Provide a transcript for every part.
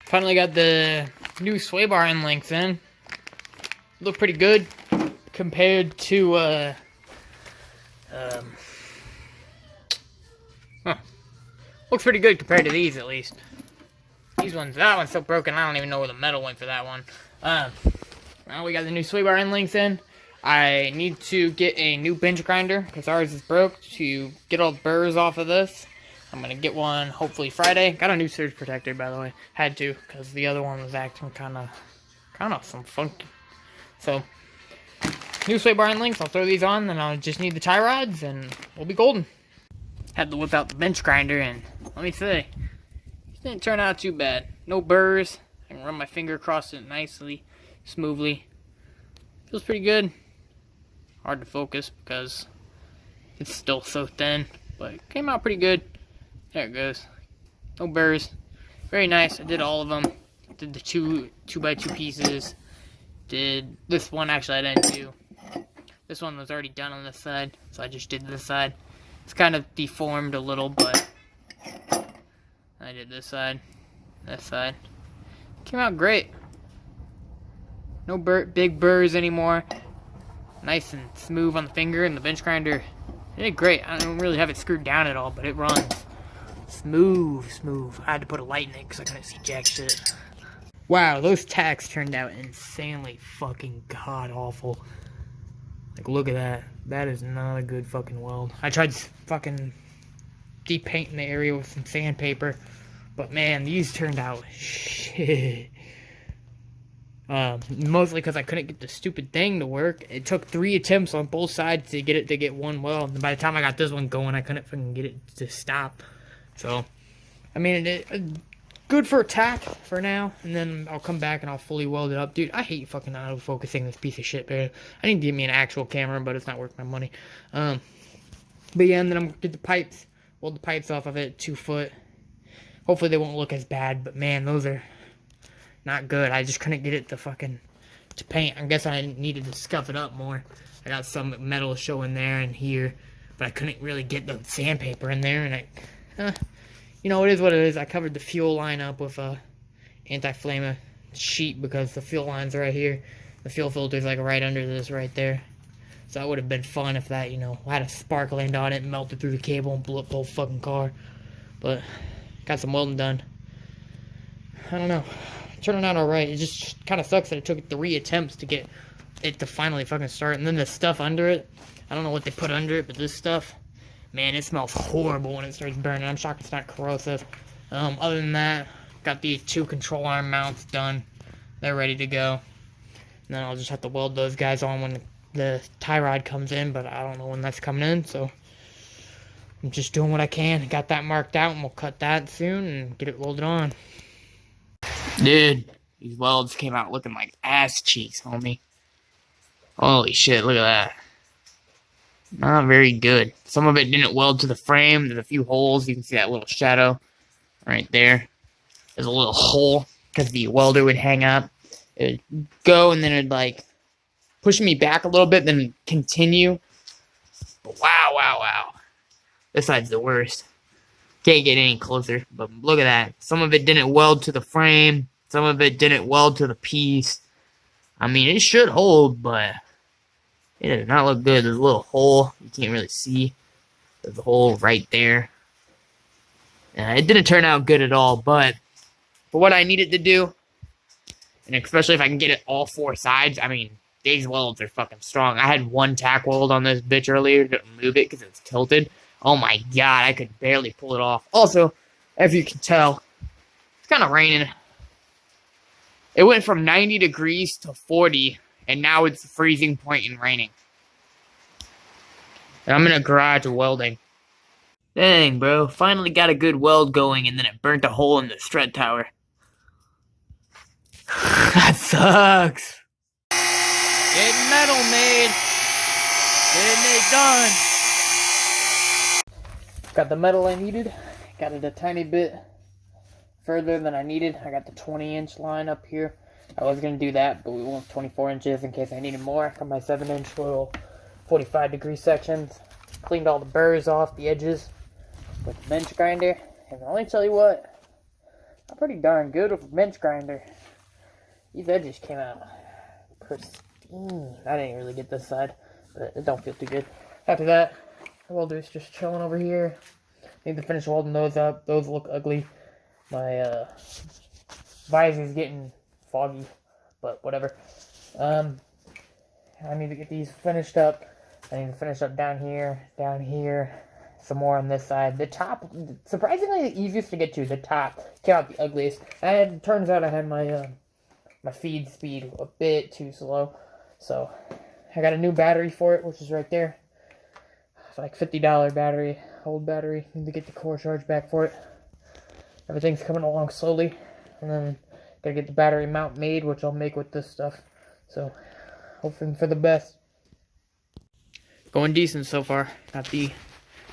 Finally got the new sway bar end links in. Look pretty good compared to looks pretty good compared to these at least. That one's so broken I don't even know where the metal went for that one. Now we got the new sway bar end links in. I need to get a new bench grinder because ours is broke to get all the burrs off of this. I'm gonna get one hopefully Friday. Got a new surge protector, by the way. Had to, because the other one was acting kind of some funky. So, new sway bar end links. I'll throw these on, then I'll just need the tie rods, and we'll be golden. Had to whip out the bench grinder, and let me say, it didn't turn out too bad. No burrs. I can run my finger across it nicely, smoothly. Feels pretty good. Hard to focus because it's still so thin, but it came out pretty good. There it goes. No burrs. Very nice. I did all of them. Did the two by two pieces. Did this one, actually I didn't do. This one was already done on this side, so I just did this side. It's kind of deformed a little, but I did this side. Came out great. No big burrs anymore. Nice and smooth on the finger, and the bench grinder, it did great. I don't really have it screwed down at all, but it runs. Smooth. I had to put a light in it because I couldn't see jack shit. Wow, those tacks turned out insanely fucking god awful. Like, look at that. That is not a good fucking weld. I tried fucking depainting the area with some sandpaper, but man, these turned out shit. Mostly because I couldn't get the stupid thing to work. It took 3 attempts on both sides to get it to get one weld. And by the time I got this one going, I couldn't fucking get it to stop. So, I mean, good for attack for now. And then I'll come back and I'll fully weld it up. Dude, I hate fucking auto-focusing this piece of shit, man. I need to get me an actual camera, but it's not worth my money. But yeah, and then I'm going to get the pipes. Weld the pipes off of it, 2 foot. Hopefully they won't look as bad. But man, those are not good. I just couldn't get it to paint. I guess I needed to scuff it up more. I got some metal showing there and here, but I couldn't really get the sandpaper in there. And you know, it is what it is. I covered the fuel line up with a anti-flame sheet because the fuel line's right here. The fuel filter's like right under this right there. So that would have been fun if that, you know, had a spark land on it and melted through the cable and blew up the whole fucking car. But got some welding done. I don't know. Turning out alright. It just kind of sucks that it took 3 attempts to get it to finally fucking start. And then the stuff under it, I don't know what they put under it, but this stuff, man, it smells horrible when it starts burning. I'm shocked it's not corrosive. Other than that, got these 2 control arm mounts done. They're ready to go. And then I'll just have to weld those guys on when the tie rod comes in, but I don't know when that's coming in, so I'm just doing what I can. Got that marked out, and we'll cut that soon and get it welded on. Dude, these welds came out looking like ass cheeks, homie. Holy shit, look at that. Not very good. Some of it didn't weld to the frame. There's a few holes. You can see that little shadow right there. There's a little hole because the welder would hang up. It would go and then it'd like push me back a little bit, then continue. But wow. This side's the worst. Can't get any closer, but look at that. Some of it didn't weld to the frame. Some of it didn't weld to the piece. I mean, it should hold, but it does not look good. There's a little hole. You can't really see. There's a hole right there. It didn't turn out good at all, but for what I needed to do, and especially if I can get it all 4 sides, I mean, these welds are fucking strong. I had 1 tack weld on this bitch earlier to move it because it's tilted. Oh my god, I could barely pull it off. Also, as you can tell, it's kind of raining. It went from 90 degrees to 40, and now it's freezing point and raining. And I'm in a garage welding. Dang, bro. Finally got a good weld going, and then it burnt a hole in the strut tower. That sucks. Getting metal made. Getting it done. Got the metal I needed. Got it a tiny bit further than I needed. I got the 20-inch line up here. I was going to do that, but we went 24 inches in case I needed more. Got my 7-inch little 45-degree sections. Cleaned all the burrs off the edges with the bench grinder. And I'll only tell you what, I'm pretty darn good with a bench grinder. These edges came out pristine. I didn't really get this side, but it don't feel too good. After that, the welder's just chilling over here. Need to finish welding those up. Those look ugly. My visor's getting foggy, but whatever. I need to get these finished up. I need to finish up down here, some more on this side. The top, surprisingly the easiest to get to. The top came out the ugliest. And it turns out I had my my feed speed a bit too slow. So I got a new battery for it, which is right there. It's like $50 battery, old battery. Need to get the core charge back for it. Everything's coming along slowly. And then gotta get the battery mount made, which I'll make with this stuff. So hoping for the best. Going decent so far. Got the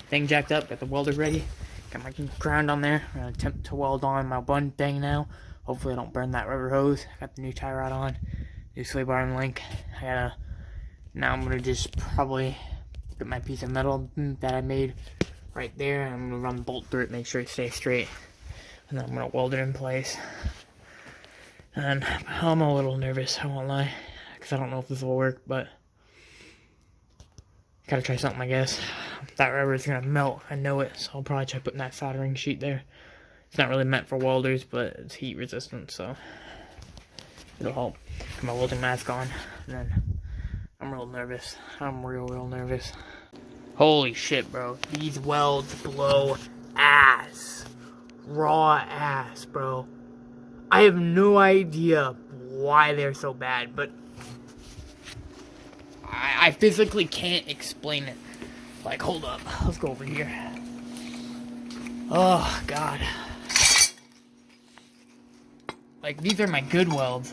thing jacked up, got the welder ready. Got my ground on there. I'm gonna attempt to weld on my bun thing now. Hopefully I don't burn that rubber hose. Got the new tie rod on, new sway bar and link. Now I'm gonna just probably get my piece of metal that I made right there. I'm gonna run the bolt through it, make sure it stays straight. And then I'm gonna weld it in place. And I'm a little nervous, I won't lie, because I don't know if this will work, but gotta try something, I guess. That rubber is gonna melt, I know it, so I'll probably try putting that soldering sheet there. It's not really meant for welders, but it's heat resistant, so it'll help. Put my welding mask on, and then I'm real nervous. I'm real nervous. Holy shit, bro. These welds blow ass. Raw ass, bro. I have no idea why they're so bad, but I physically can't explain it. Like, hold up. Let's go over here. Oh, God. Like, these are my good welds.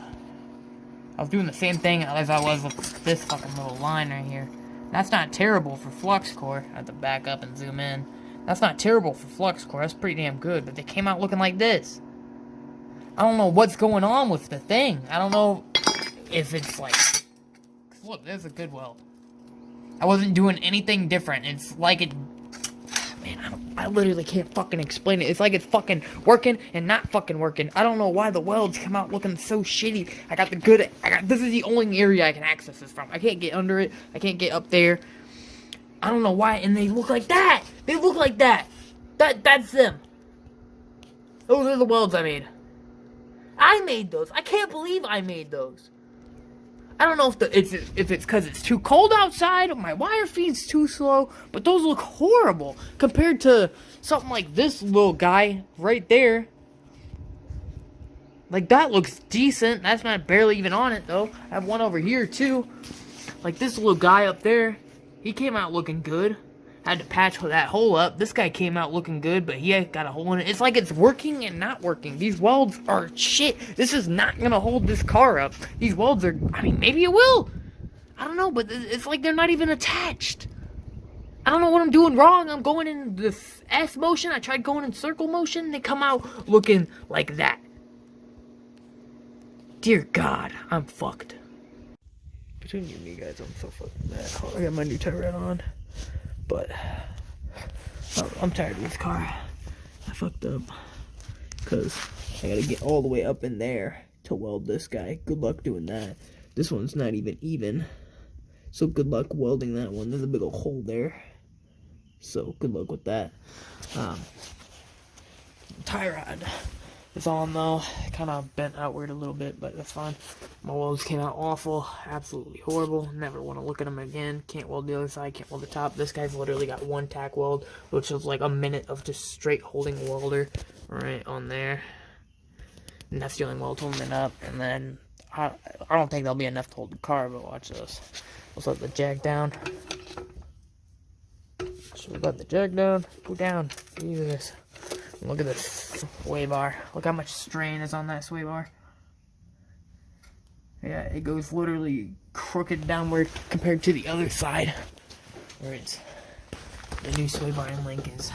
I was doing the same thing as I was with this fucking little line right here. That's not terrible for flux core. I have to back up and zoom in. That's not terrible for flux core. That's pretty damn good. But they came out looking like this. I don't know what's going on with the thing. I don't know if it's like... Look, there's a good weld. I wasn't doing anything different. It's like it... Man, I literally can't fucking explain it. It's like it's fucking working and not fucking working. I don't know why the welds come out looking so shitty. This is the only area I can access this from. I can't get under it. I can't get up there. I don't know why, and they look like that. They look like that. That's them. Those are the welds I made. I made those. I can't believe I made those. I don't know if it's because it's too cold outside or my wire feed's too slow, but those look horrible compared to something like this little guy right there. Like, that looks decent. That's not barely even on it, though. I have one over here, too. Like, this little guy up there, he came out looking good. Had to patch that hole up. This guy came out looking good, but he got a hole in it. It's like it's working and not working. These welds are shit. This is not gonna hold this car up. These welds are, I mean, maybe it will. I don't know, but it's like they're not even attached. I don't know what I'm doing wrong. I'm going in the S motion. I tried going in circle motion. They come out looking like that. Dear God, I'm fucked. Between you and me guys, I'm so fucking mad. I got my new tie rod on. But I'm tired of this car. I fucked up because I gotta get all the way up in there to weld this guy. Good luck doing that. This one's not even. So good luck welding that one. There's a big old hole there. So good luck with that. Tie rod is on though. Kind of bent outward a little bit, but that's fine. My welds came out awful, absolutely horrible. Never want to look at them again. Can't weld the other side, can't weld the top. This guy's literally got one tack weld, which is like a minute of just straight holding welder right on there. And that's the only weld holding it up. And then I don't think that'll be enough to hold the car, but watch this. Let's let the jack down. So we let the jack down, go down. Jesus. Look at this sway bar. Look how much strain is on that sway bar. Yeah, it goes literally crooked downward compared to the other side, where it's the new sway bar and link is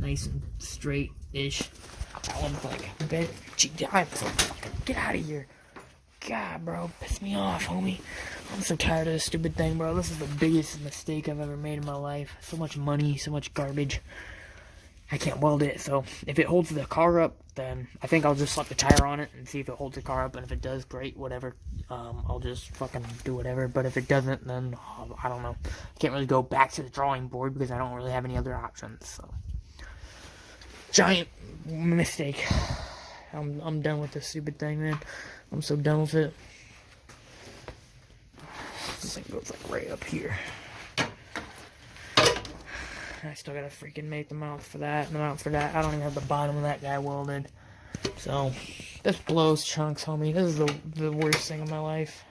nice and straight-ish. That one's like bent. Get out of here. God, bro, piss me off, homie. I'm so tired of this stupid thing, bro. This is the biggest mistake I've ever made in my life. So much money, so much garbage. I can't weld it, so if it holds the car up, then I think I'll just slap the tire on it and see if it holds the car up, and if it does, great, whatever. I'll just fucking do whatever, but if it doesn't, then I don't know. I can't really go back to the drawing board because I don't really have any other options, so. Giant mistake. I'm done with this stupid thing, man. I'm so done with it. This thing goes like right up here. I still gotta freaking make the mount for that and the mount for that. I don't even have the bottom of that guy welded. So, this blows chunks, homie. This is the worst thing in my life.